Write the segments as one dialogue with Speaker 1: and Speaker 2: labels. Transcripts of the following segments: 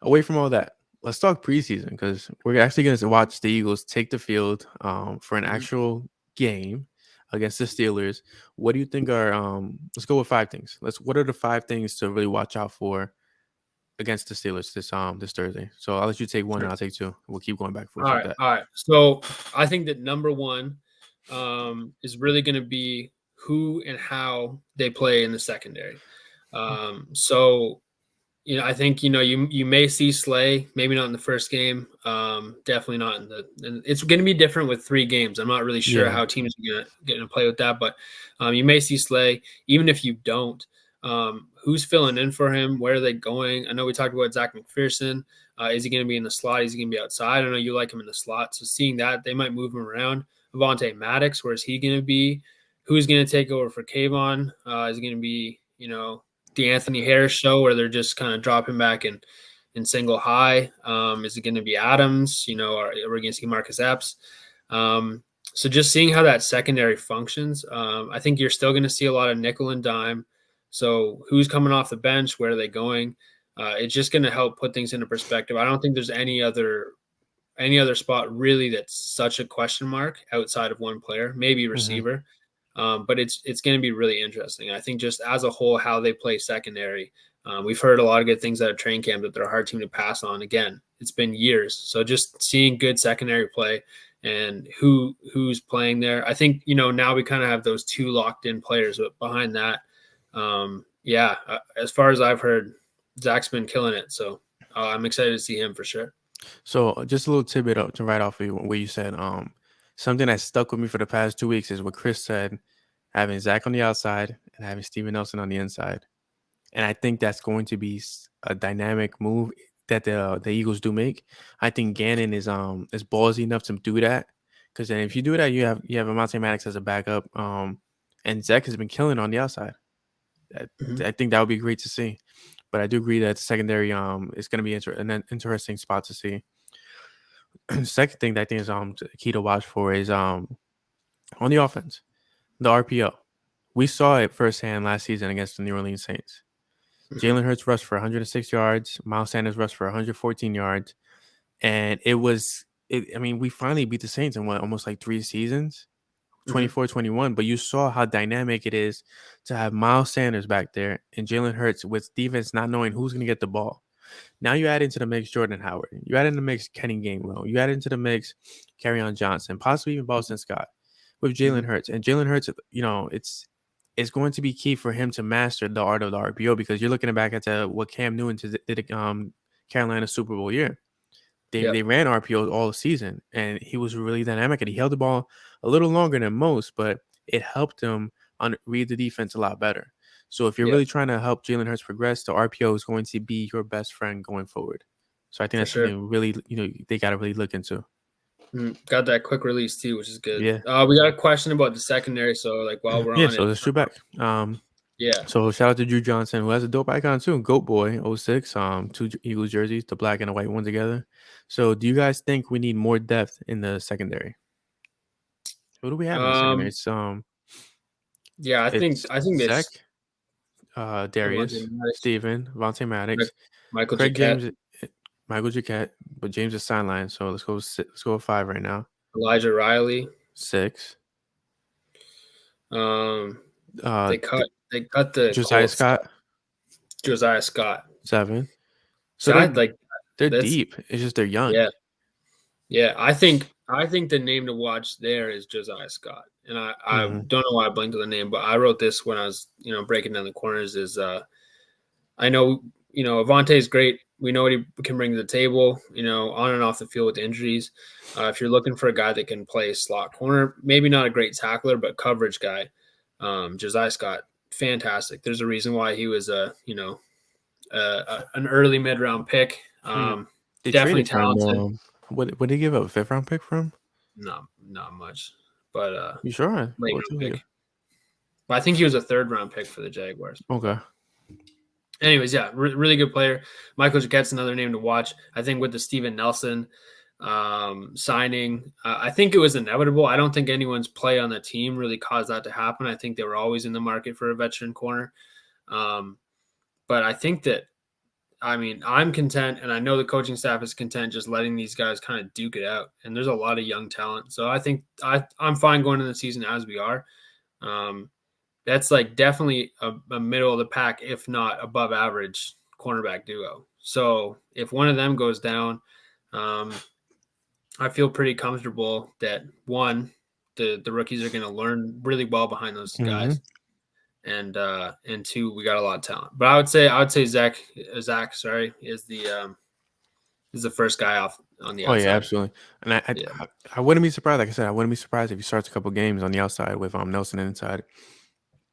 Speaker 1: away from all that, let's talk preseason because we're actually going to watch the Eagles take the field for an
Speaker 2: Mhm.
Speaker 1: actual game against the Steelers. What do you think are let's go with 5 things. What are the 5 things to really watch out for against the Steelers this Thursday? So I'll let you take one and I'll take two. We'll keep going back and forth
Speaker 2: All
Speaker 1: like
Speaker 2: right,
Speaker 1: that.
Speaker 2: all right. So I think that number one is really going to be who and how they play in the secondary. So I think you may see Slay, maybe not in the first game, definitely not in the. And it's going to be different with 3 games. I'm not really sure
Speaker 1: Yeah.
Speaker 2: how teams are going to play with that, but you may see Slay. Even if you don't, who's filling in for him? Where are they going? I know we talked about Zach McPherson. Is he going to be in the slot? Is he going to be outside? I know you like him in the slot, so seeing that they might move him around. Avonte Maddox, where is he going to be? Who's going to take over for Kayvon? Is it going to be the Anthony Harris show where they're just kind of dropping back in single high? Is it going to be Adams? Or we're going to see Marcus Epps? So just seeing how that secondary functions, I think you're still going to see a lot of nickel and dime. So who's coming off the bench? Where are they going? It's just going to help put things into perspective. I don't think there's any other spot really that's such a question mark outside of one player, maybe
Speaker 1: Mm-hmm.
Speaker 2: receiver. But it's going to be really interesting. I think just as a whole, how they play secondary. We've heard a lot of good things out of training camp that they're a hard team to pass on. Again, it's been years. So just seeing good secondary play and who's playing there. I think, now we kind of have those 2 locked in players, but behind that, as far as I've heard, Zach's been killing it. So I'm excited to see him for sure.
Speaker 1: So just a little tidbit to write off of what you said. Something that stuck with me for the past 2 weeks is what Chris said, having Zach on the outside and having Steven Nelson on the inside. And I think that's going to be a dynamic move that the Eagles do make. I think Gannon is ballsy enough to do that, because then if you do that, you have Monte Maddox as a backup. And Zach has been killing on the outside. I think that would be great to see. But I do agree that the secondary is going to be an interesting spot to see. Second thing that I think is key to watch for is on the offense, the RPO. We saw it firsthand last season against the New Orleans Saints. Jalen Hurts rushed for 106 yards. Miles Sanders rushed for 114 yards. And we finally beat the Saints in almost like 3 seasons, 24-21. But you saw how dynamic it is to have Miles Sanders back there and Jalen Hurts with defense not knowing who's going to get the ball. Now you add into the mix Jordan Howard. You add into the mix Kenny Gainwell. You add into the mix Kerryon Johnson, possibly even Boston Scott with Jalen Hurts. And Jalen Hurts, it's going to be key for him to master the art of the RPO, because you're looking back at what Cam Newton did Carolina Super Bowl year. They ran RPOs all season, and he was really dynamic, and he held the ball a little longer than most, but it helped him read the defense a lot better. So if you're really trying to help Jalen Hurts progress, the RPO is going to be your best friend going forward. So I think that's something really, they got to really look into.
Speaker 2: Got that quick release too, which is good.
Speaker 1: Yeah.
Speaker 2: We got a question about the secondary, so while we're on
Speaker 1: so
Speaker 2: it.
Speaker 1: let's shoot back.
Speaker 2: Yeah.
Speaker 1: So shout out to Drew Johnson, who has a dope icon too. Goat Boy 06, 2 Eagles jerseys, the black and the white one together. So do you guys think we need more depth in the secondary? Who do we have in the secondary? It's
Speaker 2: I think
Speaker 1: Zach,
Speaker 2: it's
Speaker 1: Darius, Steven, Vontae Maddox,
Speaker 2: Michael
Speaker 1: Craig
Speaker 2: Jaquette,
Speaker 1: James, Michael Jaquette, but James is sidelined, so let's go with 5 right now.
Speaker 2: Elijah Riley,
Speaker 1: 6.
Speaker 2: They cut the
Speaker 1: Josiah Scott.
Speaker 2: Josiah Scott,
Speaker 1: 7. So they're deep. It's just they're young.
Speaker 2: Yeah. I think the name to watch there is Josiah Scott, and I don't know why I blanked on the name, but I wrote this when I was breaking down the corners. Is I know Avonte is great. We know what he can bring to the table, on and off the field with injuries. If you're looking for a guy that can play slot corner, maybe not a great tackler, but coverage guy, Josiah Scott, fantastic. There's a reason why he was an early mid-round pick. Definitely talented.
Speaker 1: What did they give up? A 5th round pick from?
Speaker 2: Not much, but
Speaker 1: you sure?
Speaker 2: Late round pick. But I think he was a 3rd round pick for the Jaguars.
Speaker 1: Okay.
Speaker 2: Anyways, yeah, really good player. Michael Jaquette's another name to watch. I think with the Steven Nelson signing, I think it was inevitable. I don't think anyone's play on the team really caused that to happen. I think they were always in the market for a veteran corner. But I think that I mean, I'm content, and I know the coaching staff is content just letting these guys kind of duke it out. And there's a lot of young talent. So I think I'm fine going into the season as we are. That's like definitely a middle of the pack, if not above average cornerback duo. So if one of them goes down, I feel pretty comfortable that one, the rookies are going to learn really well behind those guys, and two, we got a lot of talent. But I would say Zach, is the first guy off on the outside.
Speaker 1: Oh yeah, absolutely. And I wouldn't be surprised. Like I said, I wouldn't be surprised if he starts a couple games on the outside with Nelson inside.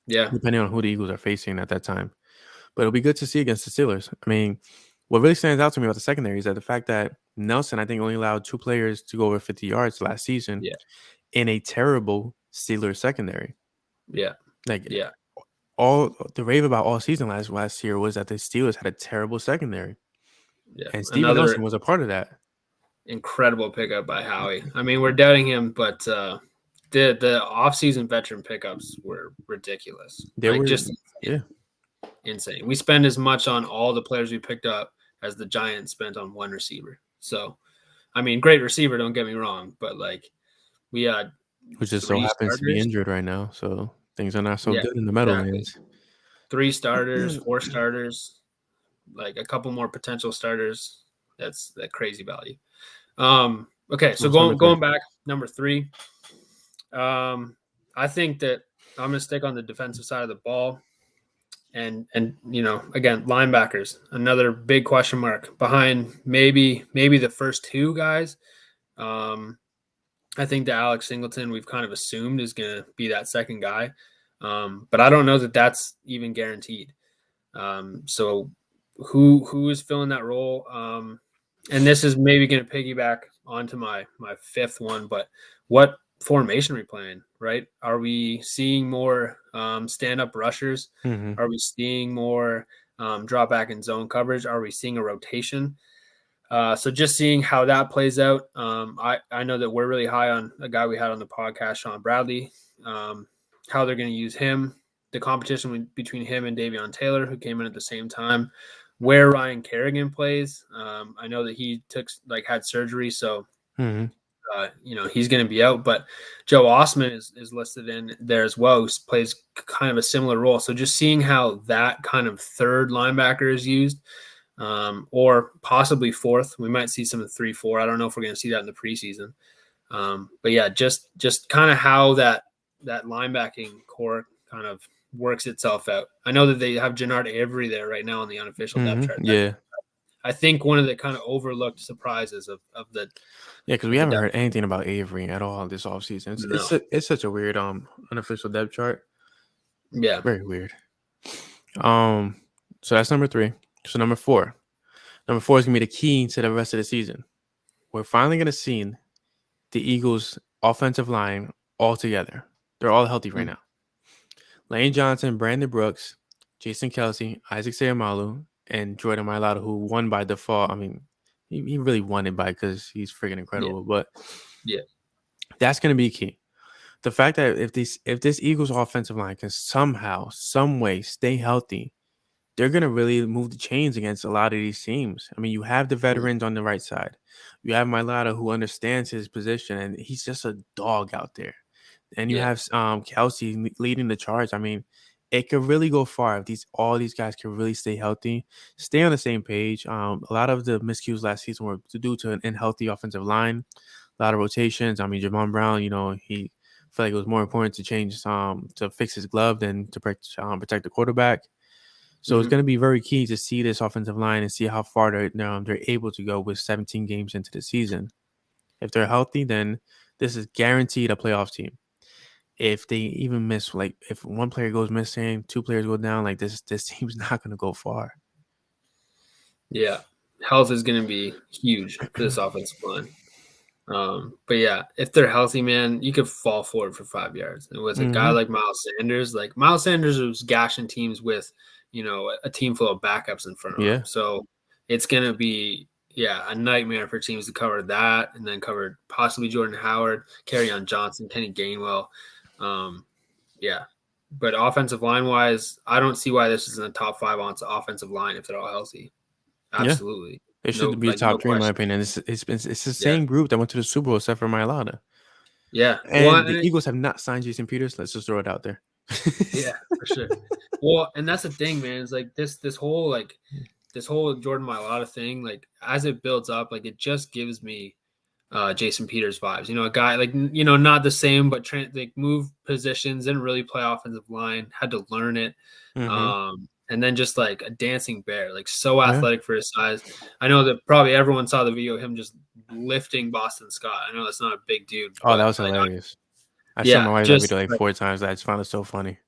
Speaker 2: Yeah,
Speaker 1: depending on who the Eagles are facing at that time. But it'll be good to see against the Steelers. I mean, what really stands out to me about the secondary is that the fact that Nelson, I think, only allowed 2 players to go over 50 yards last season in a terrible Steelers secondary.
Speaker 2: Yeah.
Speaker 1: Like, all the rave about all season last year was that the Steelers had a terrible secondary.
Speaker 2: Yeah.
Speaker 1: And Steven Nelson was a part of that.
Speaker 2: Incredible pickup by Howie. I mean, we're doubting him, but the offseason veteran pickups were ridiculous.
Speaker 1: They were just
Speaker 2: insane. We spend as much on all the players we picked up as the Giants spent on one receiver. So, I mean, great receiver, don't get me wrong, but like we had
Speaker 1: which just so happens to be injured right now, so things are not so good in the Meadowlands.
Speaker 2: 3 starters, 4 starters, like a couple more potential starters. That's that crazy value. Okay, so going back, number 3. I think that I'm going to stick on the defensive side of the ball. And again, linebackers, another big question mark behind maybe the first 2 guys. I think that Alex Singleton, we've kind of assumed, is going to be that second guy. But I don't know that that's even guaranteed. So who is filling that role? And this is maybe going to piggyback onto my 5th one, but what formation are we playing, right? Are we seeing more stand-up rushers?
Speaker 1: Mm-hmm.
Speaker 2: Are we seeing more drop back in zone coverage? Are we seeing a rotation? So just seeing how that plays out. I know that we're really high on a guy we had on the podcast, Sean Bradley, how they're going to use him, the competition between him and Davion Taylor, who came in at the same time, where Ryan Kerrigan plays. I know that he had surgery, so he's going to be out. But Joe Osman is listed in there as well, who plays kind of a similar role. So just seeing how that kind of third linebacker is used, or possibly fourth. We might see some of 3-4. I don't know if we're going to see that in the preseason. But yeah, just kind of how that linebacking core kind of works itself out. I know that they have Jannard Avery there right now on the unofficial depth chart.
Speaker 1: Yeah.
Speaker 2: I think one of the kind of overlooked surprises of the
Speaker 1: because we haven't heard anything about Avery at all this offseason. It's such a weird unofficial depth chart.
Speaker 2: Yeah,
Speaker 1: very weird. So that's number 3. So number 4 is gonna be the key to the rest of the season. We're finally gonna see the Eagles' offensive line all together. They're all healthy right now. Lane Johnson, Brandon Brooks, Jason Kelsey, Isaac Seumalo, and Jordan Mailata, who won by default. I mean, he really won it because he's freaking incredible. But that's going to be key. The fact that if this Eagles offensive line can somehow, some way stay healthy, they're going to really move the chains against a lot of these teams. I mean, you have the veterans on the right side. You have Mailata, who understands his position, and he's just a dog out there. And you have Kelsey leading the charge. I mean, it could really go far if all these guys can really stay healthy, stay on the same page. A lot of the miscues last season were due to an unhealthy offensive line, a lot of rotations. I mean, Jamon Brown, he felt like it was more important to change to fix his glove than to protect the quarterback. So it's going to be very key to see this offensive line and see how far they're able to go with 17 games into the season. If they're healthy, then this is guaranteed a playoff team. If they even miss, like if one player goes missing, 2 players go down, like this team's not going to go far.
Speaker 2: Yeah, health is going to be huge for this offensive line. But yeah, if they're healthy, man, you could fall forward for 5 yards. And with a guy like Miles Sanders was gashing teams with, a team full of backups in front of him. So it's going to be, a nightmare for teams to cover that, and then cover possibly Jordan Howard, Kerryon Johnson, Kenny Gainwell. But offensive line wise, I don't see why this isn't a top 5 offensive line if they're all healthy.
Speaker 1: Yeah,
Speaker 2: Absolutely.
Speaker 1: it
Speaker 2: No,
Speaker 1: should be a
Speaker 2: like no
Speaker 1: top three in my
Speaker 2: question.
Speaker 1: opinion. It's the
Speaker 2: Yeah.
Speaker 1: same group that went to the Super Bowl except for Mailata.
Speaker 2: Yeah. Well,
Speaker 1: And
Speaker 2: and
Speaker 1: the Eagles have not signed Jason Peters. Let's just throw it out there.
Speaker 2: yeah, for sure. Well, and that's the thing, man. It's like this whole Jordan Mailata thing, like as it builds up, like it just gives me Jason Peters vibes. You know, a guy like not the same, but like move positions, didn't really play offensive line, had to learn it.
Speaker 1: Mm-hmm.
Speaker 2: And then just like a dancing bear, like so
Speaker 1: Yeah.
Speaker 2: athletic for his size. I know that probably everyone saw the video of him just lifting Boston Scott. I know that's not a big dude,
Speaker 1: Oh, that
Speaker 2: but
Speaker 1: was hilarious. I showed
Speaker 2: yeah,
Speaker 1: my wife that
Speaker 2: just
Speaker 1: video like
Speaker 2: like
Speaker 1: 4 times. I just found it so funny.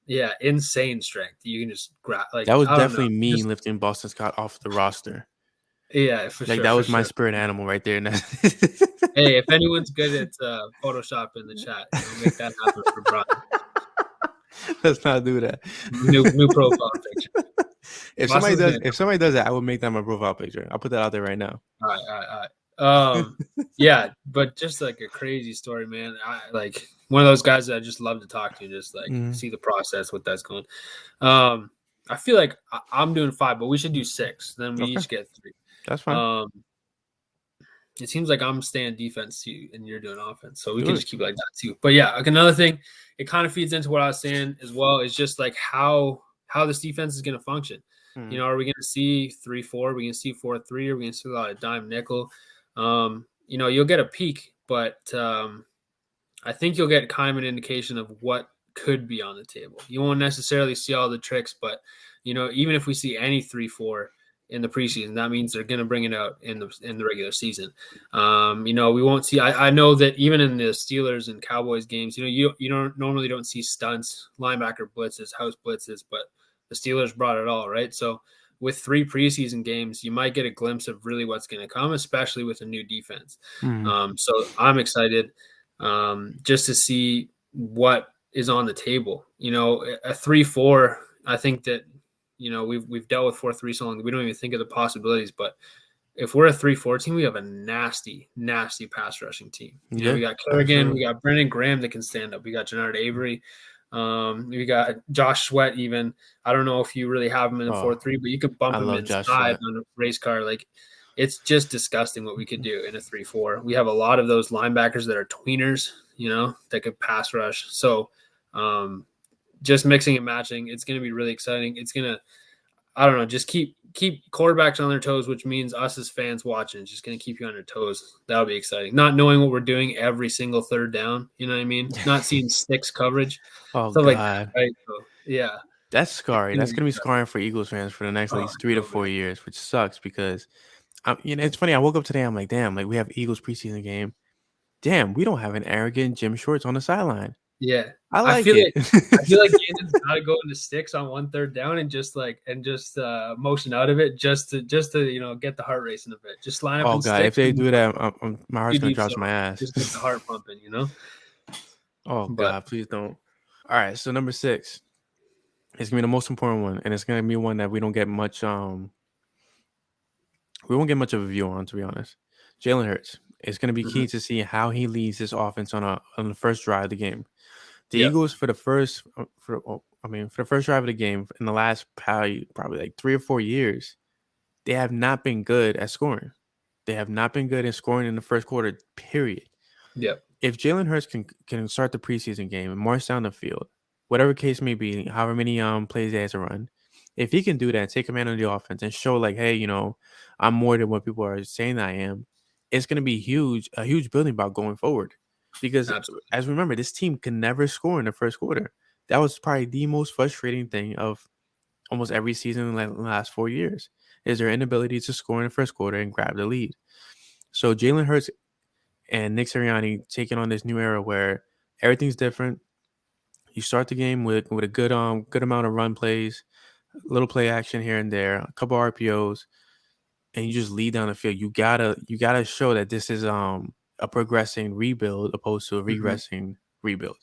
Speaker 2: yeah, insane strength. You can just grab like
Speaker 1: That was
Speaker 2: I don't know,
Speaker 1: definitely me
Speaker 2: just
Speaker 1: lifting Boston Scott off the roster.
Speaker 2: yeah, for
Speaker 1: Like
Speaker 2: sure,
Speaker 1: that
Speaker 2: for
Speaker 1: was my
Speaker 2: sure.
Speaker 1: spirit animal right there.
Speaker 2: Hey, if anyone's good at Photoshop in the chat, make that happen for Bryan.
Speaker 1: Let's not do that.
Speaker 2: New profile picture. Boston's gonna
Speaker 1: If somebody does that, I will make that my profile picture. I'll put that out there right now.
Speaker 2: all right, all right, all right. Yeah, but just like a crazy story, man. I like one of those guys that I just love to talk to, just like see the process, what that's going. I feel like I'm doing 5, but we should do 6. Then we
Speaker 1: Okay,
Speaker 2: each get 3.
Speaker 1: that's fine.
Speaker 2: It seems like I'm staying defense too, and you're doing offense, so we
Speaker 1: Do
Speaker 2: can
Speaker 1: it.
Speaker 2: just keep it like that too. But yeah, like another thing, it kind of feeds into what I was saying as well. Is just like how this defense is going to function.
Speaker 1: Mhm.
Speaker 2: You know, are we going to see 3-4? Are we going to see 4-3? Are we going to see a lot of dime nickel? You know, you'll get a peek, but I think you'll get kind of an indication of what could be on the table. You won't necessarily see all the tricks, but you know, even if we see any 3-4 in the preseason, that means they're going to bring it out in the regular season. You know, we won't see. I know that even in the Steelers and Cowboys games, you know, you don't normally don't see stunts, linebacker blitzes, house blitzes, but the Steelers brought it all, right? So with 3 preseason games, you might get a glimpse of really what's going to come, especially with a new defense. So I'm excited just to see what is on the table. You know, a 3-4. I think that we've dealt with 4-3 so long that we don't even think of the possibilities. But if we're a 3-4 team, we have a nasty pass rushing team. You know,
Speaker 1: Yeah,
Speaker 2: we got Kerrigan,
Speaker 1: absolutely.
Speaker 2: we got Brendan Graham that can stand up. We got Jannard Avery. We got Josh Sweat even. I don't know if you really have him in the 4-3, but you could bump
Speaker 1: I
Speaker 2: him
Speaker 1: love Josh
Speaker 2: inside
Speaker 1: Sweat.
Speaker 2: on a race car. Like, it's just disgusting what we could do in a 3-4. We have a lot of those linebackers that are tweeners, you know, that could pass rush. So just mixing and matching, it's going to be really exciting. It's going to, I don't know, just keep quarterbacks on their toes, which means us as fans watching. It's just going to keep you on your toes. That'll be exciting. Not knowing what we're doing every single third down, you know what I mean? Not seeing sticks coverage,
Speaker 1: Oh
Speaker 2: stuff like that,
Speaker 1: God,
Speaker 2: right? So, yeah.
Speaker 1: that's scarring. That's gonna be
Speaker 2: Exciting.
Speaker 1: scarring for Eagles fans for the next
Speaker 2: Oh,
Speaker 1: like 3 to
Speaker 2: so
Speaker 1: 4
Speaker 2: bad.
Speaker 1: years, which sucks because, you know, it's funny. I woke up today. I'm like, damn, like we have Eagles preseason game. Damn, we don't have an arrogant Jim Shorts on the sideline.
Speaker 2: Yeah.
Speaker 1: I
Speaker 2: I
Speaker 1: like
Speaker 2: feel
Speaker 1: it.
Speaker 2: like Jaden's got to go into sticks on 1 3rd down and just motion out of it just to get the heart racing a bit. Just line up
Speaker 1: Oh
Speaker 2: in
Speaker 1: God, if
Speaker 2: sticks
Speaker 1: they
Speaker 2: and
Speaker 1: do that, my
Speaker 2: do
Speaker 1: heart's gonna
Speaker 2: deep
Speaker 1: drop to
Speaker 2: zone.
Speaker 1: my ass.
Speaker 2: Just get the heart pumping, you know.
Speaker 1: Oh
Speaker 2: But
Speaker 1: God, please don't. All right, so number 6 is gonna be the most important one, and it's gonna be one that we don't get much. We won't get much of a view on, to be honest. Jalen Hurts. It's gonna be key to see how he leads this offense on the first drive of the game. The
Speaker 2: yeah,
Speaker 1: Eagles for the first for the first drive of the game in the last probably like 3 or 4 years, they have not been good at scoring. They have not been good at scoring in the first quarter. Period.
Speaker 2: yeah,
Speaker 1: If Jalen Hurts can start the preseason game and march down the field, whatever case may be, however many plays he has to run, if he can do that, take command of the offense and show like, hey, you know, I'm more than what people are saying I am, it's gonna be a huge building block going forward. Because
Speaker 2: absolutely.
Speaker 1: as remember, this team can never score in the first quarter. That was probably the most frustrating thing of almost every season in the last 4 years is their inability to score in the first quarter and grab the lead. So Jalen Hurts and Nick Sirianni taking on this new era where everything's different. You start the game with a good amount of run plays, little play action here and there, a couple RPOs, and you just lead down the field. You gotta show that this is a progressing rebuild opposed to a
Speaker 2: Hmm.
Speaker 1: regressing rebuild.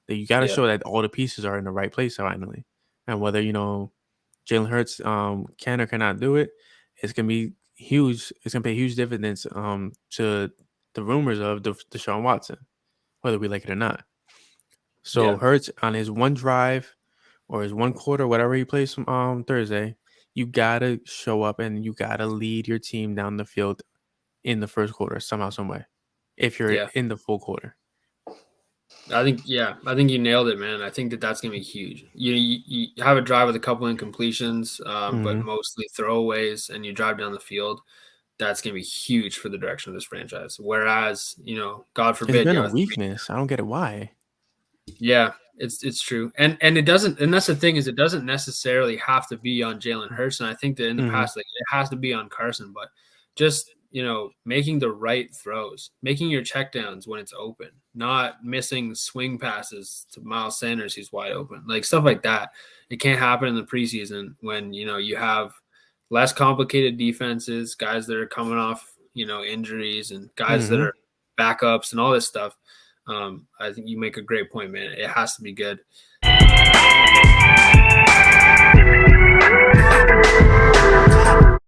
Speaker 1: That you gotta
Speaker 2: Yeah,
Speaker 1: show that all the pieces are in the right place finally. And whether Jalen Hurts can or cannot do it, it's gonna be huge. It's gonna pay huge dividends to the rumors of Deshaun Watson, whether we like it or not. So
Speaker 2: yeah,
Speaker 1: Hurts on his one drive or his one quarter, whatever he plays from Thursday, you gotta show up and you gotta lead your team down the field in the first quarter somehow, some way. If you're in the full quarter.
Speaker 2: I think you nailed it, man. I think that's going to be huge. You have a drive with a couple incompletions, but mostly throwaways, and you drive down the field. That's going to be huge for the direction of this franchise. Whereas, God forbid,
Speaker 1: it's been a weakness. I don't get it. Why?
Speaker 2: Yeah, it's true, and it doesn't. And that's the thing is, it doesn't necessarily have to be on Jalen Hurts. And I think that in the past, like, it has to be on Carson, but just making the right throws, making your checkdowns when it's open, not missing swing passes to Miles Sanders, he's wide open, like stuff like that. It can't happen in the preseason when you have less complicated defenses, guys that are coming off injuries, and guys that are backups and all this stuff. I think you make a great point, man. It has to be good.